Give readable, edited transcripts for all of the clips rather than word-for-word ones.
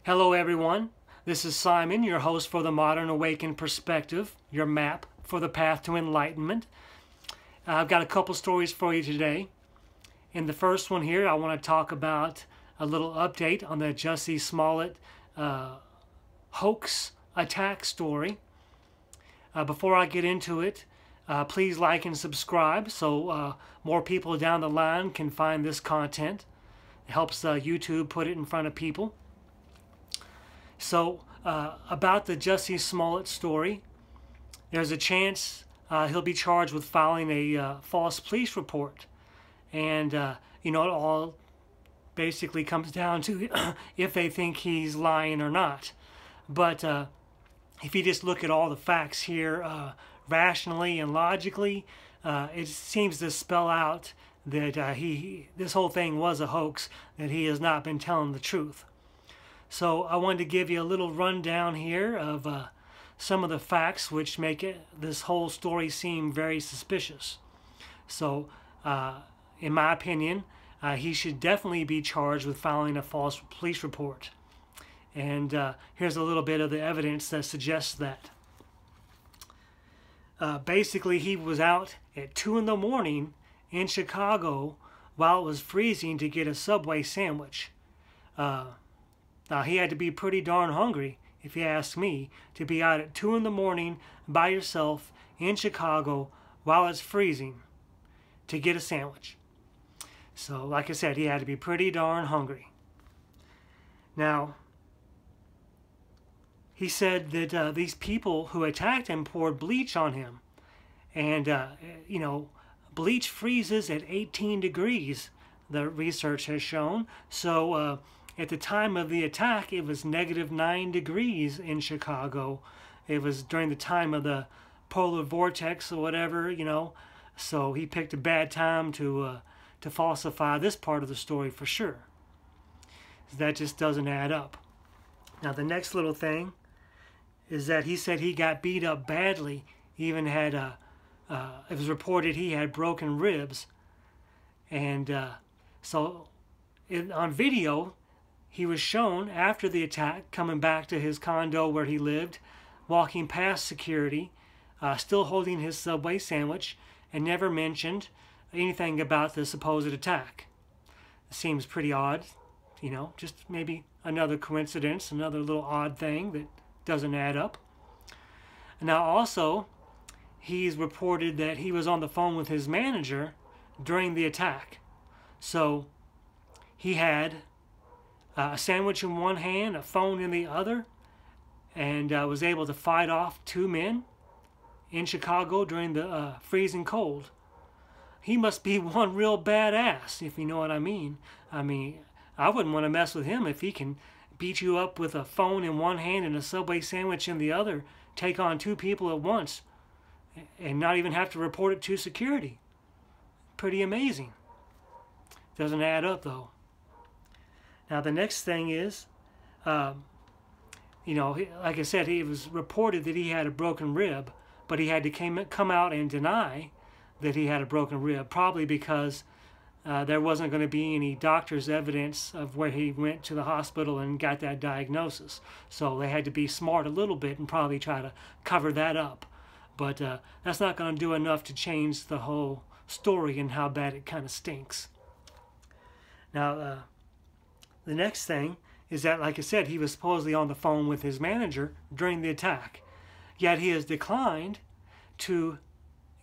Hello everyone, this is Simon, your host for the Modern Awakened Perspective, your map for the path to enlightenment. I've got a couple stories for you today. In the first one here, I want to talk about a little update on the Jussie Smollett hoax attack story. Before I get into it, please like and subscribe so more people down the line can find this content. It helps YouTube put it in front of people. So, about the Jussie Smollett story, there's a chance he'll be charged with filing a false police report. And, it all basically comes down to if they think he's lying or not. But if you just look at all the facts here rationally and logically, it seems to spell out that this whole thing was a hoax, that he has not been telling the truth. So I wanted to give you a little rundown here of some of the facts which make this whole story seem very suspicious. So in my opinion, he should definitely be charged with filing a false police report. And here's a little bit of the evidence that suggests that. Basically, he was out at 2 in the morning in Chicago while it was freezing to get a Subway sandwich. Now, he had to be pretty darn hungry, if you ask me, to be out at 2 in the morning by yourself in Chicago while it's freezing to get a sandwich. So, like I said, he had to be pretty darn hungry. Now, he said that these people who attacked him poured bleach on him. And, bleach freezes at 18 degrees, the research has shown. So, at the time of the attack, it was -9 degrees in Chicago. It was during the time of the polar vortex or whatever, So he picked a bad time to falsify this part of the story for sure. That just doesn't add up. Now the next little thing is that he said he got beat up badly. He even had it was reported he had broken ribs, and on video, he was shown after the attack coming back to his condo where he lived, walking past security, still holding his Subway sandwich, and never mentioned anything about the supposed attack. It seems pretty odd, just maybe another coincidence, another little odd thing that doesn't add up. Now also, he's reported that he was on the phone with his manager during the attack. So he had a sandwich in one hand, a phone in the other, and was able to fight off 2 men in Chicago during the freezing cold. He must be one real badass, if you know what I mean. I wouldn't want to mess with him if he can beat you up with a phone in one hand and a Subway sandwich in the other, take on 2 people at once, and not even have to report it to security. Pretty amazing. Doesn't add up, though. Now, the next thing is, like I said, it was reported that he had a broken rib, but he had to come out and deny that he had a broken rib, probably because there wasn't going to be any doctor's evidence of where he went to the hospital and got that diagnosis. So they had to be smart a little bit and probably try to cover that up. But that's not going to do enough to change the whole story and how bad it kind of stinks. Now, the next thing is that, like I said, he was supposedly on the phone with his manager during the attack. Yet he has declined to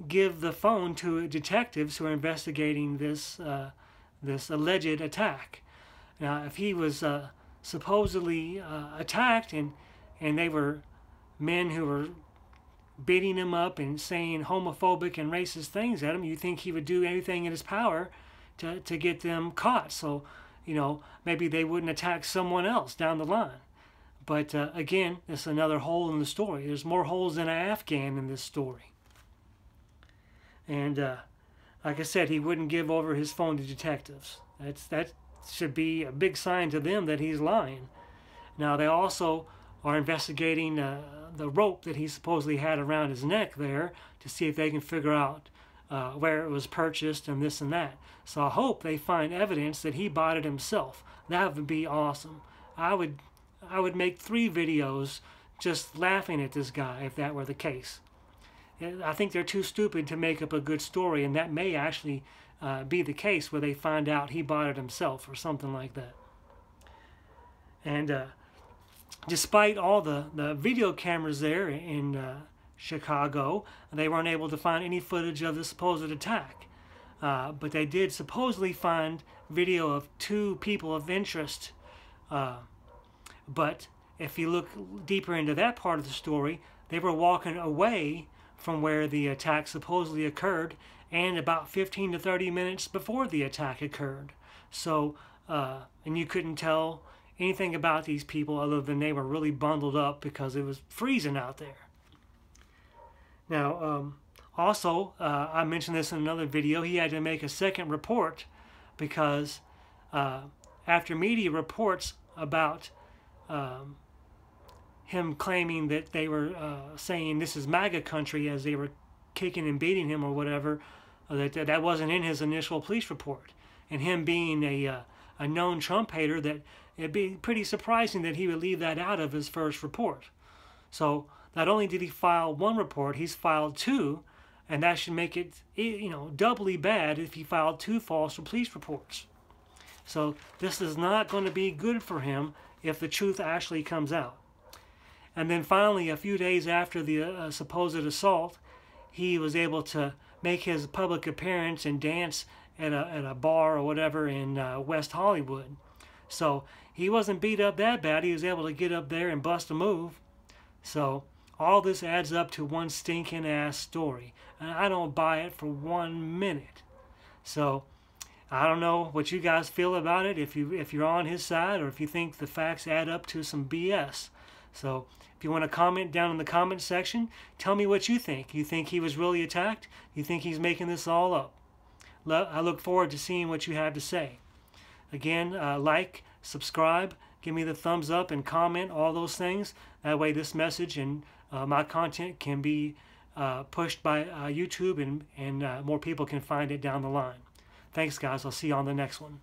give the phone to detectives who are investigating this alleged attack. Now, if he was supposedly attacked and they were men who were beating him up and saying homophobic and racist things at him, you think he would do anything in his power to get them caught. So, maybe they wouldn't attack someone else down the line. But again, it's another hole in the story. There's more holes than an Afghan in this story. And like I said, he wouldn't give over his phone to detectives. That should be a big sign to them that he's lying. Now, they also are investigating the rope that he supposedly had around his neck there to see if they can figure out where it was purchased and this and that. So I hope they find evidence that he bought it himself. That would be awesome. I would I would make 3 videos just laughing at this guy if that were the case. I think they're too stupid to make up a good story, and that may actually be the case where they find out he bought it himself or something like that. And despite all the video cameras there in Chicago, they weren't able to find any footage of the supposed attack. But they did supposedly find video of 2 people of interest. But if you look deeper into that part of the story, they were walking away from where the attack supposedly occurred, and about 15 to 30 minutes before the attack occurred. So, and you couldn't tell anything about these people other than they were really bundled up because it was freezing out there. Now, also, I mentioned this in another video, he had to make a second report because after media reports about him claiming that they were saying this is MAGA country as they were kicking and beating him or whatever, that wasn't in his initial police report. And him being a known Trump hater, that it'd be pretty surprising that he would leave that out of his first report. So not only did he file 1 report, he's filed 2, and that should make it, you know, doubly bad if he filed 2 false police reports. So this is not going to be good for him if the truth actually comes out. And then finally, a few days after the supposed assault, he was able to make his public appearance and dance at a bar or whatever in West Hollywood. So he wasn't beat up that bad. He was able to get up there and bust a move. So all this adds up to one stinking ass story, and I don't buy it for 1 minute. So I don't know what you guys feel about it, if you're on his side or if you think the facts add up to some BS. So if you want to comment down in the comment section, tell me what you think. You think he was really attacked? You think he's making this all up? I look forward to seeing what you have to say. Again, like, subscribe, give me the thumbs up, and comment, all those things. That way this message and my content can be pushed by YouTube, and more people can find it down the line. Thanks, guys. I'll see you on the next one.